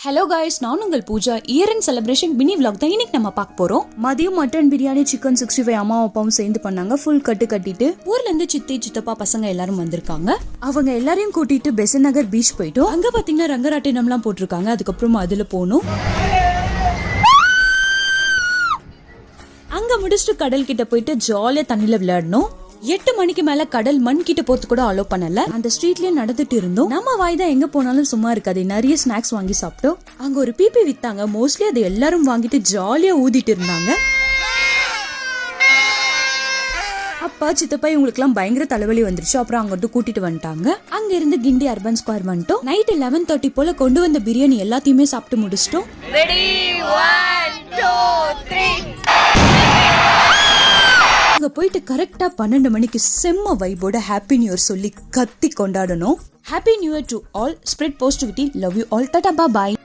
Hello guys, நான் உங்கள் Pooja. Year and celebration mini vlog தான் இன்னைக்கு நம்ம பார்க்க போறோம். மதியம் மட்டன் பிரியாணி, சிக்கன் 65 அம்மா அப்பாவும் சேர்ந்து பண்ணாங்க. ஃபுல் கட்டிட்டு ஊர்ல இருந்து சித்தி சித்தப்பா பசங்க எல்லாரும் வந்திருக்காங்க. அவங்க எல்லாரையும் கூட்டிட்டு பெசன் நகர் பீச் போயிட்டோம். அங்க பாத்தீங்கன்னா ரங்கராட்டினம்லாம் போட்டிருக்காங்க. அதுக்கப்புறமா அதுல போனோம். அங்க முடிச்சுட்டு கடல் கிட்ட போயிட்டு ஜாலியா தண்ணில விளையாடணும். 8 மணிக்கு மேல கடல் மண் கிட்ட போறது கூட அலோ பண்ணல. அந்த ஸ்ட்ரீட்லயே நடந்துட்டு இருந்தோம். நம்ம வாய் தான் எங்க போனாலும் சும்மா இருக்காது. நிறைய ஸ்நாக்ஸ் வாங்கி சாப்பிட்டோம். அங்க ஒரு பிபி வித்தாங்க. மோஸ்ட்லி அது எல்லாரும் வாங்கிட்டு ஜாலியா ஊதிட்டு இருந்தாங்க. அப்பா சித்தப்பா இவங்களுக்கு எல்லாம் பயங்கர தலைவலி வந்துருச்சு. அப்புறம் அங்க வந்து கூட்டிட்டு வந்துட்டாங்க. அங்க இருந்து கிண்டி அர்பன் ஸ்கொயர் வந்துட்டோம். நைட் 11:30 போல கொண்டு வந்த பிரியாணி எல்லாத்தையுமே சாப்பிட்டு முடிச்சிட்டோம். அங்க போயிட்டு கரெக்டா 12 மணிக்கு செம்ம வைபோட ஹாப்பி நியூ இயர் சொல்லி கத்தி கொண்டாடணும். Happy new year to all. Spread positivity. Love you all. Tata, bye.